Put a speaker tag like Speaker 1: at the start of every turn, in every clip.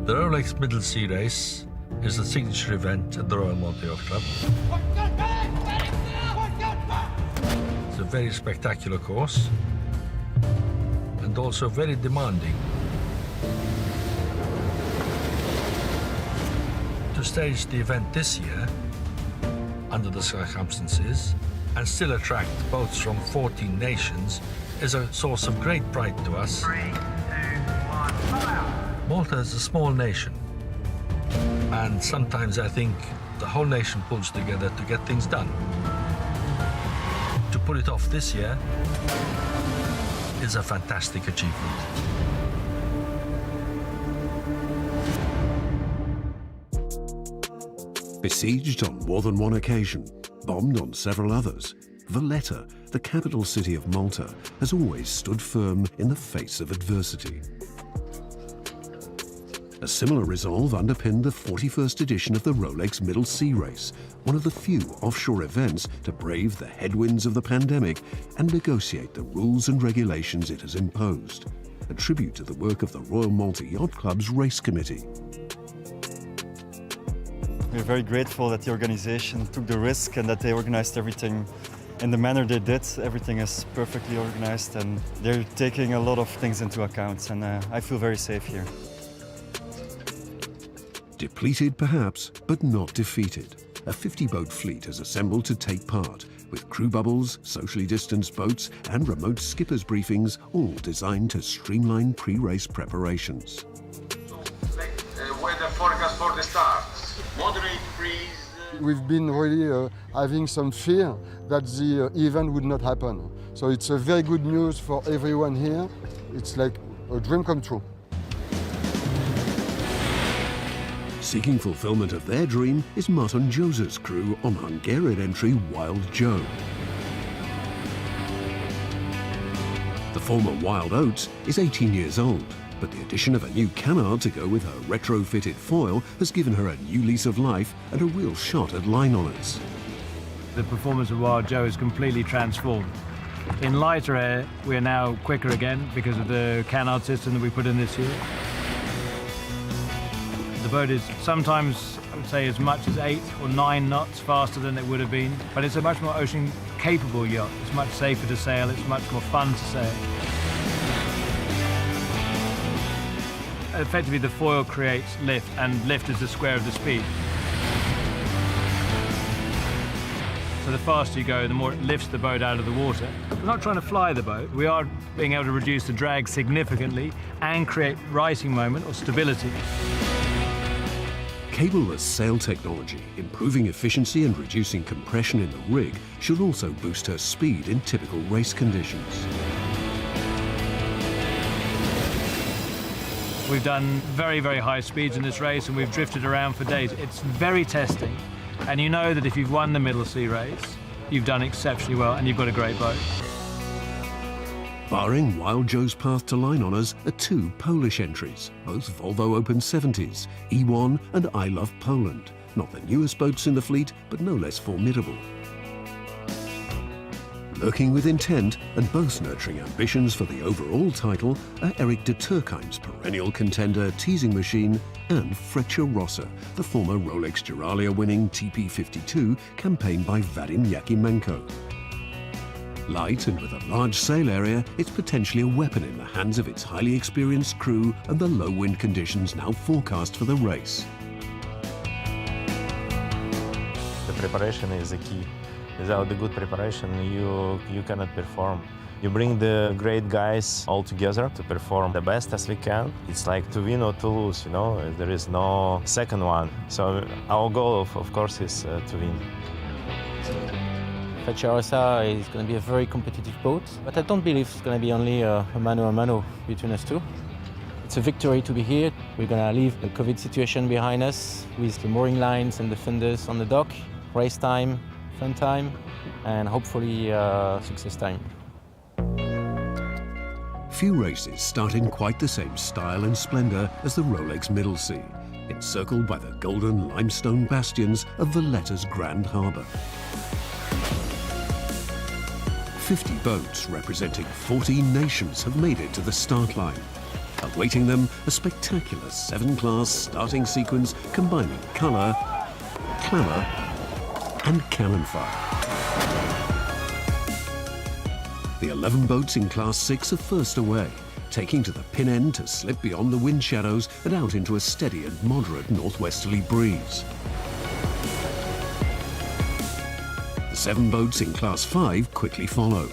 Speaker 1: The Rolex Middle Sea Race is a signature event at the Royal Malta Yacht Club. It's a very spectacular course and also very demanding. To stage the event this year, under the circumstances, and still attract boats from 14 nations is a source of great pride to us.
Speaker 2: 3, 2, 1, fire!
Speaker 1: Malta is a small nation, and sometimes I think the whole nation pulls together to get things done. To pull it off this year is a fantastic achievement.
Speaker 3: Besieged on more than one occasion, bombed on several others, Valletta, the capital city of Malta, has always stood firm in the face of adversity. A similar resolve underpinned the 41st edition of the Rolex Middle Sea Race, one of the few offshore events to brave the headwinds of the pandemic and negotiate the rules and regulations it has imposed, a tribute to the work of the Royal Malta Yacht Club's race committee.
Speaker 4: We're very grateful that the organization took the risk and that they organized everything in the manner they did. Everything is perfectly organized and they're taking a lot of things into account, and I feel very safe here.
Speaker 3: Depleted perhaps, but not defeated. A 50-boat fleet has assembled to take part, with crew bubbles, socially distanced boats and remote skippers briefings, all designed to streamline pre-race preparations.
Speaker 5: Weather forecast for the start. Moderate breeze.
Speaker 6: We've been really having some fear that the event would not happen. So it's a very good news for everyone here. It's like a dream come true.
Speaker 3: Seeking fulfillment of their dream is Martin Jose's crew on Hungarian entry Wild Joe. The former Wild Oats is 18 years old, but the addition of a new canard to go with her retrofitted foil has given her a new lease of life and a real shot at line honours.
Speaker 7: The performance of Wild Joe is completely transformed. In lighter air, we are now quicker again because of the canard system that we put in this year. The boat is sometimes, I would say, as much as 8 or 9 knots faster than it would have been, but it's a much more ocean-capable yacht. It's much safer to sail, it's much more fun to sail. Effectively, the foil creates lift, and lift is the square of the speed. So the faster you go, the more it lifts the boat out of the water. We're not trying to fly the boat. We are being able to reduce the drag significantly and create rising moment or stability.
Speaker 3: Cableless sail technology, improving efficiency and reducing compression in the rig, should also boost her speed in typical race conditions.
Speaker 7: We've done very, very high speeds in this race and we've drifted around for days. It's very testing. And you know that if you've won the Middle Sea Race, you've done exceptionally well and you've got a great boat.
Speaker 3: Barring Wild Joe's path to line honours are 2 Polish entries, both Volvo Open 70s, E1 and I Love Poland. Not the newest boats in the fleet, but no less formidable. Lurking with intent and both nurturing ambitions for the overall title are Eric de Turckheim's perennial contender Teasing Machine and Freccia Rossa, the former Rolex Duralia-winning TP52 campaigned by Vadim Yakimenko. Light and with a large sail area, it's potentially a weapon in the hands of its highly experienced crew and the low wind conditions now forecast for the race.
Speaker 8: The preparation is the key. Without the good preparation, you cannot perform. You bring the great guys all together to perform the best as we can. It's like to win or to lose, you know? There is no second one. So our goal, of course, is to win.
Speaker 9: Freccia Rossa is going to be a very competitive boat, but I don't believe it's going to be only a mano a mano between us two. It's a victory to be here. We're going to leave the COVID situation behind us with the mooring lines and the fenders on the dock. Race time, fun time, and hopefully success time.
Speaker 3: Few races start in quite the same style and splendour as the Rolex Middle Sea, encircled by the golden limestone bastions of Valletta's Grand Harbour. 50 boats representing 14 nations have made it to the start line. Awaiting them, a spectacular 7-class starting sequence combining colour, clamour and cannon fire. The 11 boats in Class 6 are first away, taking to the pin end to slip beyond the wind shadows and out into a steady and moderate northwesterly breeze. The 7 boats in Class 5 quickly follow.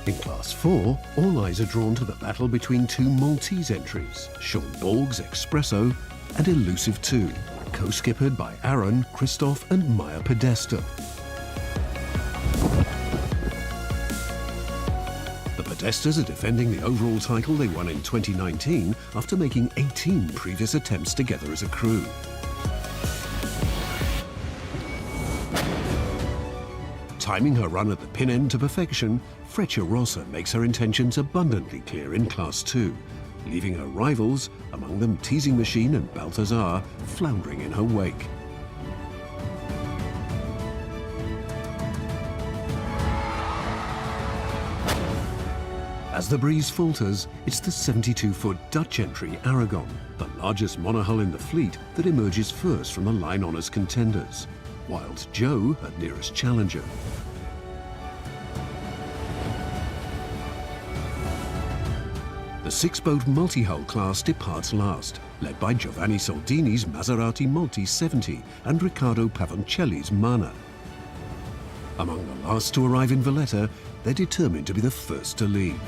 Speaker 3: In Class 4, all eyes are drawn to the battle between 2 Maltese entries, Sean Borg's Espresso and Elusive 2, co-skippered by Aaron, Christoph and Maya Podesta. The Podestas are defending the overall title they won in 2019 after making 18 previous attempts together as a crew. Timing her run at the pin end to perfection, Freccia Rossa makes her intentions abundantly clear in Class 2, leaving her rivals, among them Teasing Machine and Balthazar, floundering in her wake. As the breeze falters, it's the 72-foot Dutch entry Aragon, the largest monohull in the fleet, that emerges first from the line honours contenders. Wild Joe, her nearest challenger. The 6-boat multi-hull class departs last, led by Giovanni Soldini's Maserati Multi 70 and Riccardo Pavoncelli's Mana. Among the last to arrive in Valletta, they're determined to be the first to leave.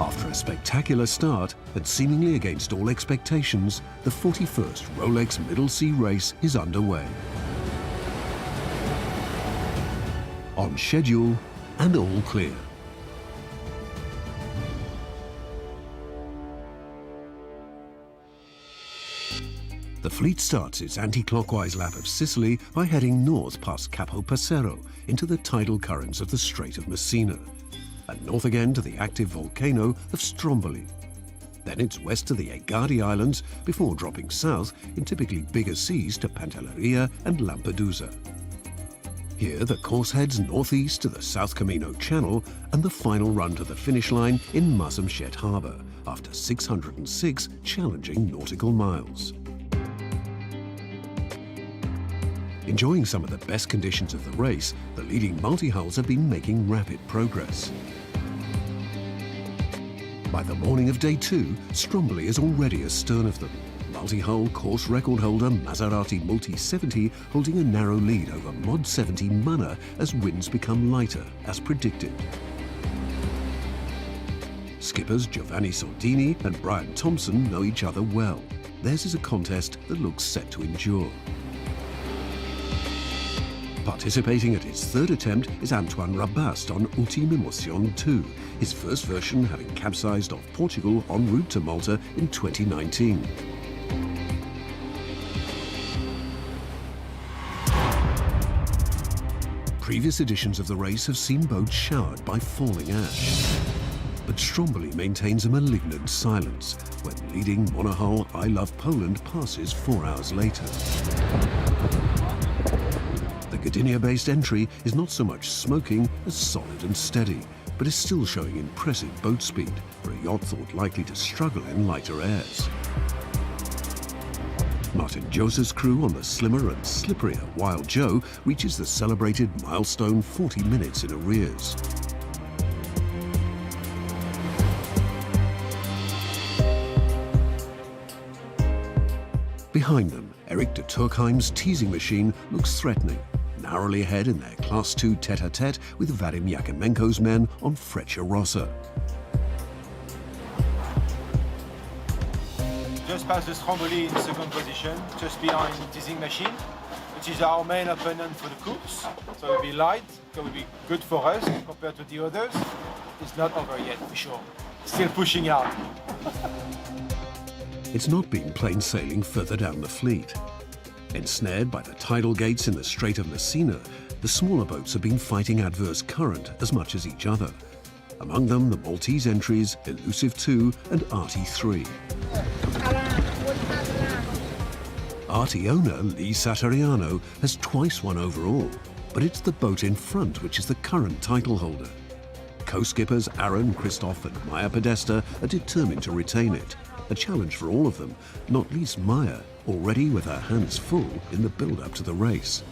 Speaker 3: After a spectacular start, and seemingly against all expectations, the 41st Rolex Middle Sea race is underway. On schedule and all clear. The fleet starts its anti-clockwise lap of Sicily by heading north past Capo Passero into the tidal currents of the Strait of Messina, and north again to the active volcano of Stromboli. Then it's west to the Egadi Islands before dropping south in typically bigger seas to Pantelleria and Lampedusa. Here the course heads northeast to the South Camino Channel and the final run to the finish line in Marsamxett Harbour after 606 challenging nautical miles. Enjoying some of the best conditions of the race, the leading multi-hulls have been making rapid progress. By the morning of day 2, Stromboli is already astern of them. Multi-hull course record holder Maserati Multi 70 holding a narrow lead over Mod 70 Mana as winds become lighter, as predicted. Skippers Giovanni Soldini and Brian Thompson know each other well. Theirs is a contest that looks set to endure. Participating at his 3rd attempt is Antoine Rabast on Ultima Emotion 2, his first version having capsized off Portugal en route to Malta in 2019. Previous editions of the race have seen boats showered by falling ash. But Stromboli maintains a malignant silence when leading monohull I Love Poland passes 4 hours later. The Gdynia-based entry is not so much smoking as solid and steady, but is still showing impressive boat speed for a yacht thought likely to struggle in lighter airs. Martin Joseph's crew on the slimmer and slipperier Wild Joe reaches the celebrated milestone 40 minutes in arrears. Behind them, Eric de Turckheim's Teasing Machine looks threatening, narrowly ahead in their Class 2 tete-a-tete with Vadim Yakimenko's men on Freccia Rossa.
Speaker 10: Just past the Stromboli in 2nd position, just behind Teasing Machine, which is our main opponent for the course. So it will be light, it will be good for us compared to the others. It's not over yet, for sure. Still pushing out.
Speaker 3: It's not been plain sailing further down the fleet. Ensnared by the tidal gates in the Strait of Messina, the smaller boats have been fighting adverse current as much as each other. Among them, the Maltese entries Elusive 2 and Arty 3. Arty owner Lee Satariano has twice won overall, but it's the boat in front which is the current title holder. Co-skippers Aaron, Christoph and Maya Podesta are determined to retain it. A challenge for all of them, not least Maya, already with her hands full in the build-up to the race.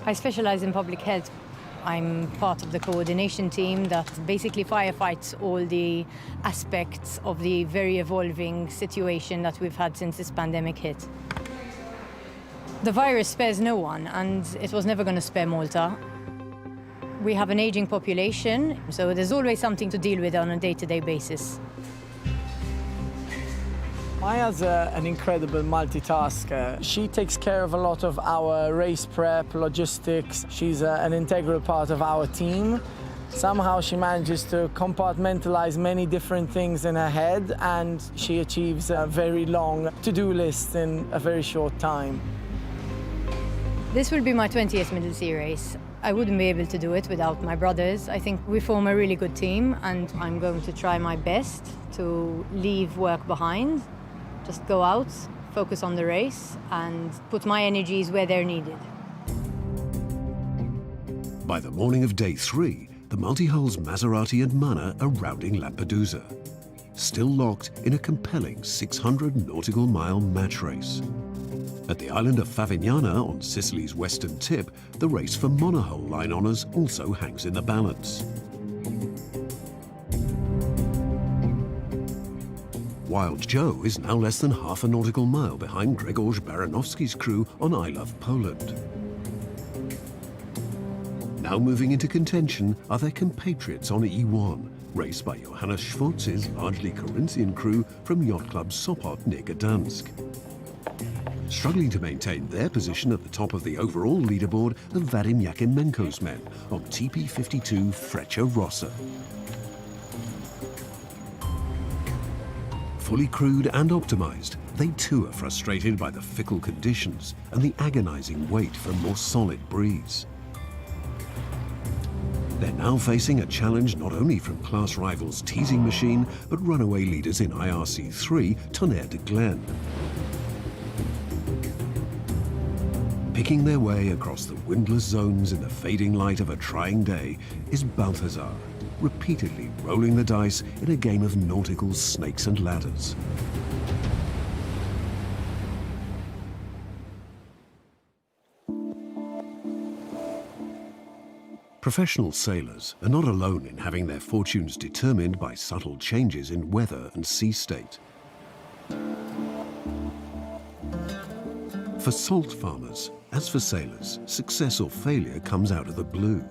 Speaker 11: I specialize in public health. I'm part of the coordination team that basically firefights all the aspects of the very evolving situation that we've had since this pandemic hit. The virus spares no one, and it was never going to spare Malta. We have an aging population, so there's always something to deal with on a day-to-day basis.
Speaker 12: Maya's an incredible multitasker. She takes care of a lot of our race prep, logistics. She's an integral part of our team. Somehow she manages to compartmentalize many different things in her head, and she achieves a very long to-do list in a very short time.
Speaker 11: This will be my 20th Middle Sea race. I wouldn't be able to do it without my brothers. I think we form a really good team, and I'm going to try my best to leave work behind. Just go out, focus on the race, and put my energies where they're needed.
Speaker 3: By the morning of day 3, the multi-hulls Maserati and Mana are rounding Lampedusa, still locked in a compelling 600 nautical mile match race. At the island of Favignana on Sicily's western tip, the race for monohull line honours also hangs in the balance. Wild Joe is now less than half a nautical mile behind Grzegorz Baranowski's crew on I Love Poland. Now moving into contention are their compatriots on E1, raced by Johannes Schwartz's largely Corinthian crew from Yacht Club Sopot near Gdansk. Struggling to maintain their position at the top of the overall leaderboard are Vadim Yakimenko's men on TP52 Freccia Rossa. Fully crewed and optimized, they too are frustrated by the fickle conditions and the agonizing wait for a more solid breeze. They're now facing a challenge not only from class rivals Teasing Machine, but runaway leaders in IRC3, Tonnerre de Glen. Picking their way across the windless zones in the fading light of a trying day is Balthazar, repeatedly rolling the dice in a game of nautical snakes and ladders. Professional sailors are not alone in having their fortunes determined by subtle changes in weather and sea state. For salt farmers, as for sailors, success or failure comes out of the blue.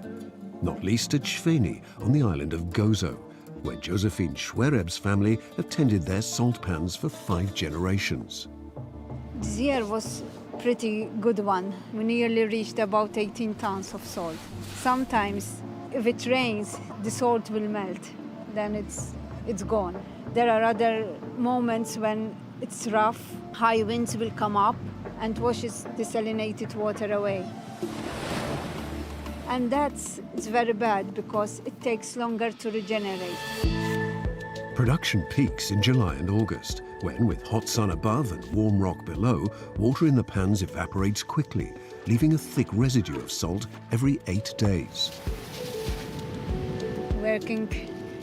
Speaker 3: Not least at Schweni on the island of Gozo, where Josephine Schwereb's family have tended their salt pans for 5 generations.
Speaker 13: This year was a pretty good one. We nearly reached about 18 tons of salt. Sometimes, if it rains, the salt will melt, then it's gone. There are other moments when it's rough, high winds will come up and washes desalinated water away. And it's very bad because it takes longer to regenerate.
Speaker 3: Production peaks in July and August, when with hot sun above and warm rock below, water in the pans evaporates quickly, leaving a thick residue of salt every 8 days.
Speaker 13: Working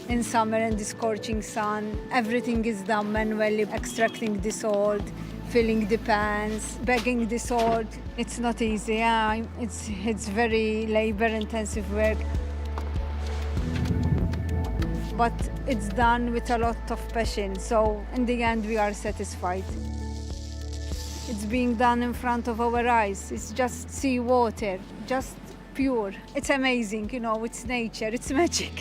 Speaker 13: in summer in the scorching sun, everything is done manually, extracting the salt, filling the pans, bagging the salt. It's not easy, yeah. It's very labor-intensive work. But it's done with a lot of passion, so in the end we are satisfied. It's being done in front of our eyes. It's just sea water, just pure. It's amazing, you know, it's nature, it's magic.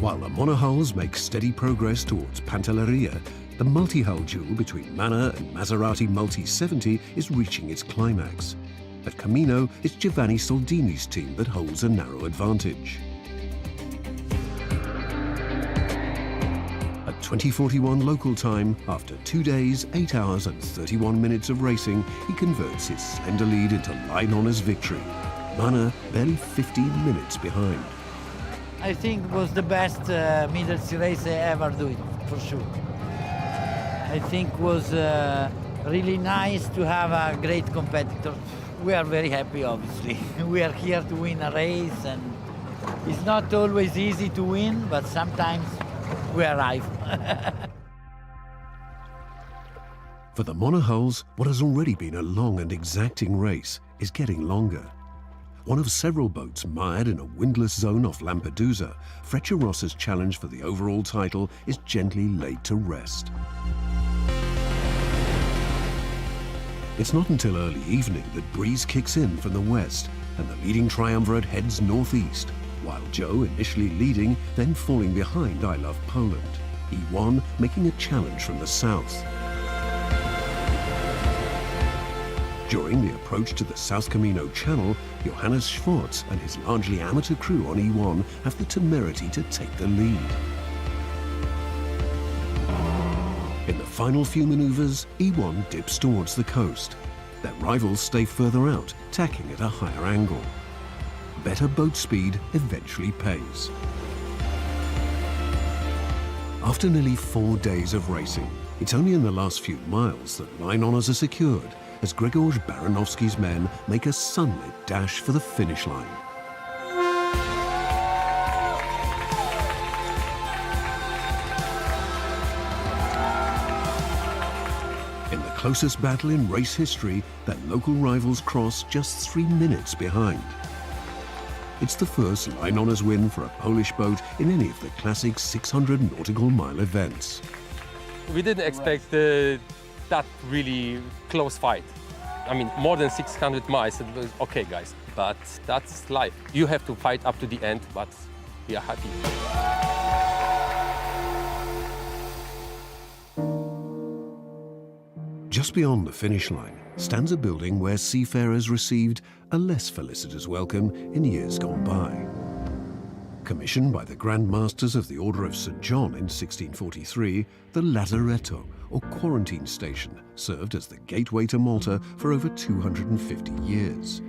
Speaker 3: While the monohulls make steady progress towards Pantelleria, the multi-hull duel between Mana and Maserati Multi 70 is reaching its climax. At Camino, it's Giovanni Soldini's team that holds a narrow advantage. At 20:41 local time, after 2 days, 8 hours and 31 minutes of racing, he converts his slender lead into line honours victory. Mana barely 15 minutes behind.
Speaker 14: I think it was the best middle sea race I ever do, for sure. I think it was really nice to have a great competitor. We are very happy, obviously. We are here to win a race, and it's not always easy to win, but sometimes we arrive.
Speaker 3: For the monohulls, what has already been a long and exacting race is getting longer. One of several boats mired in a windless zone off Lampedusa, Frecciarossa's challenge for the overall title is gently laid to rest. It's not until early evening that breeze kicks in from the west and the leading triumvirate heads northeast, while Joe initially leading, then falling behind I Love Poland. E1 making a challenge from the south. During the approach to the South Camino Channel, Johannes Schwartz and his largely amateur crew on E1 have the temerity to take the lead. In the final few maneuvers, E1 dips towards the coast. Their rivals stay further out, tacking at a higher angle. Better boat speed eventually pays. After nearly 4 days of racing, it's only in the last few miles that line honours are secured, as Grzegorz Baranowski's men make a sunlit dash for the finish line. In the closest battle in race history, their local rivals cross just 3 minutes behind. It's the first line honours win for a Polish boat in any of the classic 600 nautical mile events.
Speaker 15: We didn't expect that really close fight. I mean, more than 600 miles, it was okay, guys, but that's life. You have to fight up to the end, but we are happy.
Speaker 3: Just beyond the finish line stands a building where seafarers received a less felicitous welcome in years gone by. Commissioned by the Grand Masters of the Order of St. John in 1643, the Lazaretto, or quarantine station, served as the gateway to Malta for over 250 years.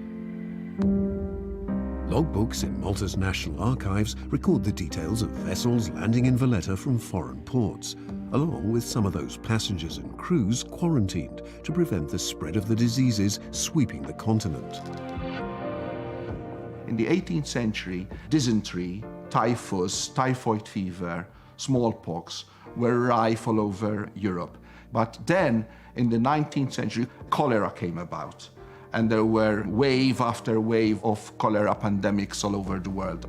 Speaker 3: Logbooks in Malta's National Archives record the details of vessels landing in Valletta from foreign ports, along with some of those passengers and crews quarantined to prevent the spread of the diseases sweeping the continent.
Speaker 16: In the 18th century, dysentery, typhus, typhoid fever, smallpox were rife all over Europe. But then, in the 19th century, cholera came about, and there were wave after wave of cholera pandemics all over the world.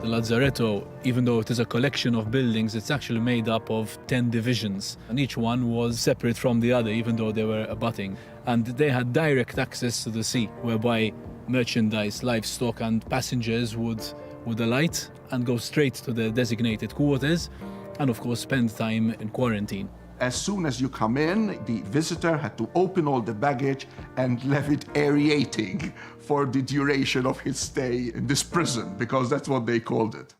Speaker 17: The Lazaretto, even though it is a collection of buildings, it's actually made up of 10 divisions, and each one was separate from the other, even though they were abutting. And they had direct access to the sea, whereby merchandise, livestock, and passengers would alight and go straight to the designated quarters, and of course spend time in quarantine.
Speaker 16: As soon as you come in, the visitor had to open all the baggage and leave it aerating for the duration of his stay in this prison, because that's what they called it.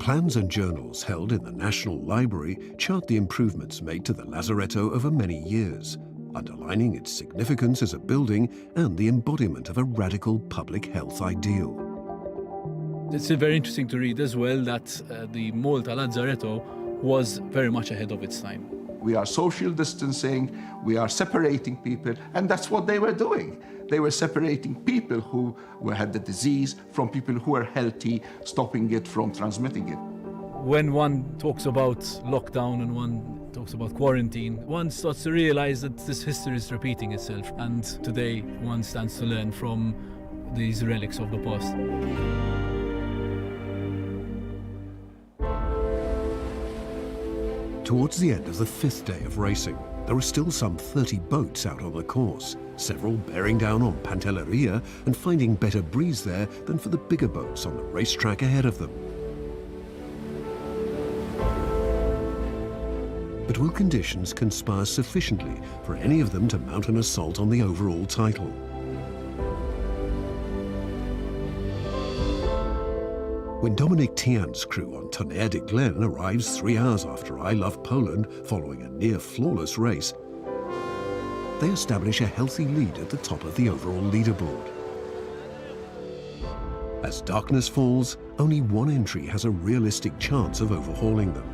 Speaker 3: Plans and journals held in the National Library chart the improvements made to the Lazaretto over many years, underlining its significance as a building and the embodiment of a radical public health ideal.
Speaker 17: It's very interesting to read as well that the Malta Lazaretto was very much ahead of its time.
Speaker 16: We are social distancing, we are separating people, and that's what they were doing. They were separating people who had the disease from people who were healthy, stopping it from transmitting it.
Speaker 17: When one talks about lockdown and one talks about quarantine, one starts to realize that this history is repeating itself, and today one stands to learn from these relics of the past.
Speaker 3: Towards the end of the 5th day of racing, there are still some 30 boats out on the course, several bearing down on Pantelleria and finding better breeze there than for the bigger boats on the racetrack ahead of them. But will conditions conspire sufficiently for any of them to mount an assault on the overall title? When Dominic Tian's crew on Tonnerre de Glen arrives 3 hours after I Love Poland following a near-flawless race, they establish a healthy lead at the top of the overall leaderboard. As darkness falls, only one entry has a realistic chance of overhauling them.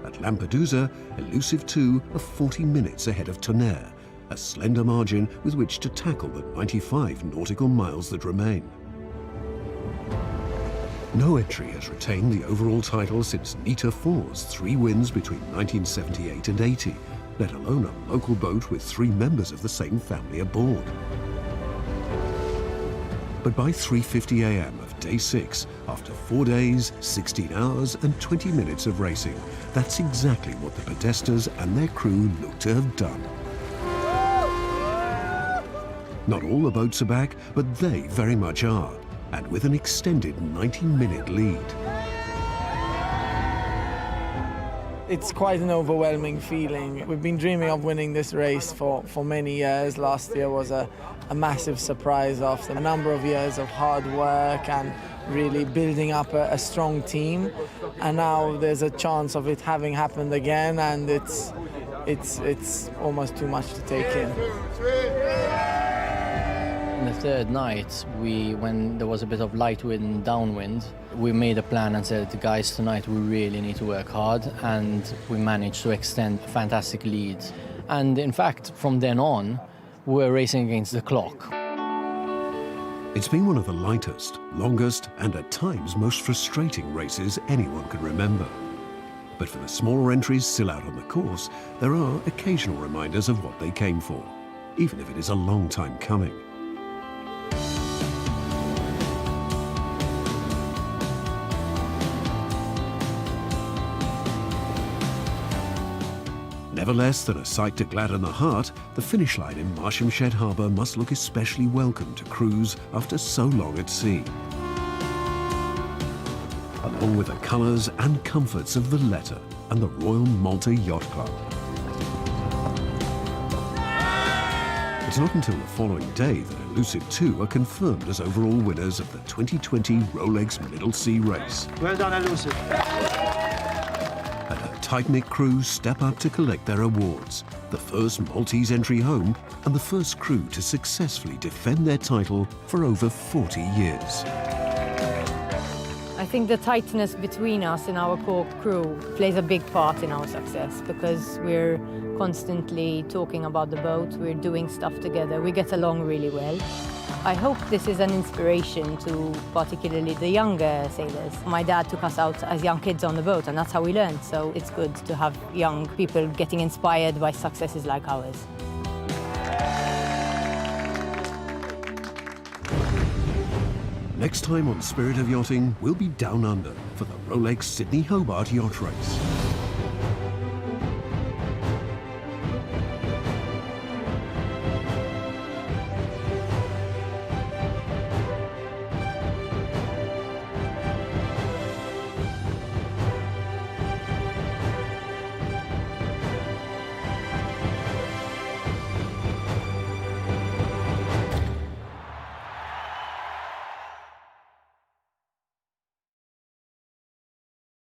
Speaker 3: At Lampedusa, Elusive 2 are 40 minutes ahead of Tonnerre, a slender margin with which to tackle the 95 nautical miles that remain. No entry has retained the overall title since Nita 4's 3 wins between 1978 and 80, let alone a local boat with 3 members of the same family aboard. But by 3:50 a.m. of day 6, after 4 days, 16 hours and 20 minutes of racing, that's exactly what the Podestas and their crew look to have done. Not all the boats are back, but they very much are, and with an extended 90-minute lead.
Speaker 12: It's quite an overwhelming feeling. We've been dreaming of winning this race for many years. Last year was a massive surprise after a number of years of hard work and really building up a strong team. And now there's a chance of it having happened again, and it's almost too much to take in.
Speaker 18: On the third night, when there was a bit of light wind and downwind, we made a plan and said, guys, tonight we really need to work hard, and we managed to extend fantastic leads. And in fact, from then on, we were racing against the clock.
Speaker 3: It's been one of the lightest, longest, and at times most frustrating races anyone can remember. But for the smaller entries still out on the course, there are occasional reminders of what they came for, even if it is a long time coming. Never less than a sight to gladden the heart, the finish line in Marsham Harbour must look especially welcome to crews after so long at sea. Along with the colours and comforts of Valletta and the Royal Malta Yacht Club. It's not until the following day that Elusive 2 are confirmed as overall winners of the 2020 Rolex Middle Sea Race.
Speaker 2: Well done, Elusive.
Speaker 3: And her tight-knit crew step up to collect their awards, the first Maltese entry home and the first crew to successfully defend their title for over 40 years.
Speaker 11: I think the tightness between us and our core crew plays a big part in our success, because we're constantly talking about the boat, we're doing stuff together, we get along really well. I hope this is an inspiration to particularly the younger sailors. My dad took us out as young kids on the boat, and that's how we learned, so it's good to have young people getting inspired by successes like ours.
Speaker 3: Next time on Spirit of Yachting, we'll be down under for the Rolex Sydney Hobart Yacht Race.